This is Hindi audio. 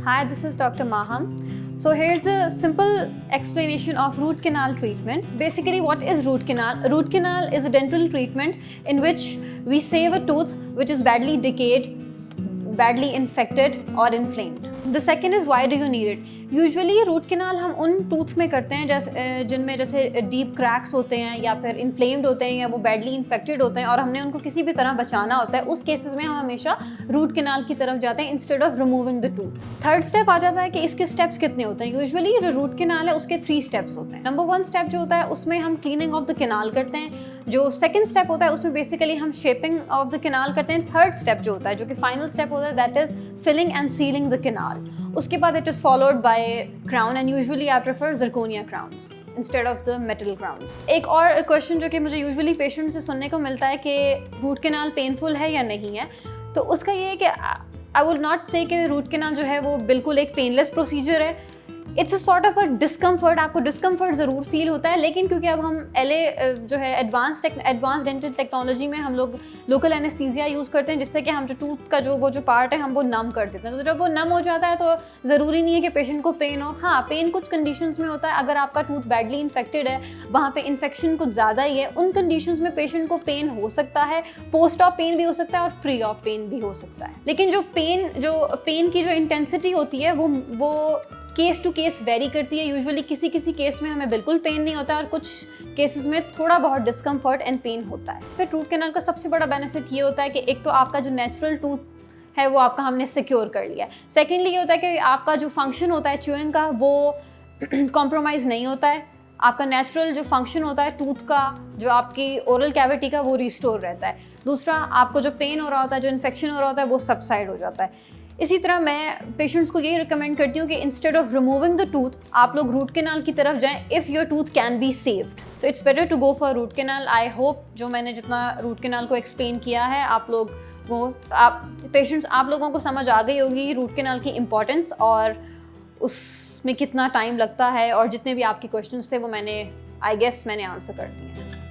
Hi, this is Dr. Maham. So here's a simple explanation of root canal treatment. Basically, what is root canal? Root canal is a dental treatment in which we save a tooth which is badly decayed, badly infected or inflamed. The second is why do you need it? Usually root canal हम उन टूथ में करते हैं जिनमें जैसे डीप क्रैक्स होते हैं या फिर इन्फ्लेम्ड होते हैं या वो बैडली इन्फेक्टेड होते हैं और हमने उनको किसी भी तरह बचाना होता है. उस केसेस में हम हमेशा रूट कैनाल की तरफ जाते हैं instead of removing the tooth. Third step आ जाता है कि इसके स्टेप्स कितने होते हैं. यूजुअली जो रूट कैनाल है उसके 3 स्टेप्स होते हैं. नंबर 1 स्टेप जो होता है उसमें हम क्लीनिंग ऑफ द कैनाल करते हैं. जो सेकंड स्टेप होता है उसमें बेसिकली हम शेपिंग ऑफ द कैनाल करते हैं. थर्ड स्टेप जो होता है जो कि फाइनल स्टेप होता है that is filling and sealing the canal. उसके बाद it is followed by crown and usually I prefer zirconia crowns instead of the metal crowns. एक और क्वेश्चन जो कि मुझे यूजुअली पेशेंट से सुनने को मिलता है कि रूट कैनाल पेनफुल है या नहीं है. तो उसका ये है कि आई वुड नॉट से कि रूट कैनाल जो है वो बिल्कुल एक पेनलेस प्रोसीजर है. It's a sort of a discomfort. आपको डिस्कम्फर्ट ज़रूर फील होता है लेकिन क्योंकि अब हम जो है एडवांस डेंटल टेक्नोलॉजी में हम लोग लोकल एनेस्थीसिया यूज़ करते हैं जिससे कि हम जो टूथ का जो पार्ट है हम वो नम कर देते हैं. तो जब वो नम हो जाता है तो ज़रूरी नहीं है कि पेशेंट को पेन हो. हाँ, पेन कुछ कंडीशंस में होता है. अगर आपका टूथ बैडली इन्फेक्टेड है, वहाँ पे इन्फेक्शन कुछ ज़्यादा ही है, उन कंडीशंस में पेशेंट को पेन हो सकता है. पोस्ट ऑफ पेन भी हो सकता है और प्री ऑफ पेन भी हो सकता है. लेकिन जो पेन की जो इंटेंसिटी होती है वो केस टू केस वेरी करती है. यूजुअली किसी केस में हमें बिल्कुल पेन नहीं होता और कुछ केसेस में थोड़ा बहुत डिस्कम्फर्ट एंड पेन होता है. फिर रूट कैनाल का सबसे बड़ा बेनिफिट ये होता है कि एक तो आपका जो नेचुरल टूथ है वो आपका हमने सिक्योर कर लिया है. सेकेंडली ये होता है कि आपका जो फंक्शन होता है च्यूइंग का वो कॉम्प्रोमाइज़ नहीं होता है. आपका नेचुरल जो फंक्शन होता है टूथ का, जो आपकी ओरल कैविटी का, वो रिस्टोर रहता है. दूसरा, आपको जो पेन हो रहा होता है, जो इन्फेक्शन हो रहा होता है वो सबसाइड हो जाता है. इसी तरह मैं पेशेंट्स को यही रिकमेंड करती हूँ कि instead of removing the tooth आप लोग रूट कैनाल की तरफ जाएं if your tooth can be saved. तो it's better to go for root canal. I hope जो मैंने जितना रूट कैनाल को एक्सप्लेन किया है आप लोगों को समझ आ गई होगी रूट कैनाल की इम्पोर्टेंस और उसमें कितना टाइम लगता है. और जितने भी आपके क्वेश्चंस थे वो मैंने आंसर कर दिए हैं.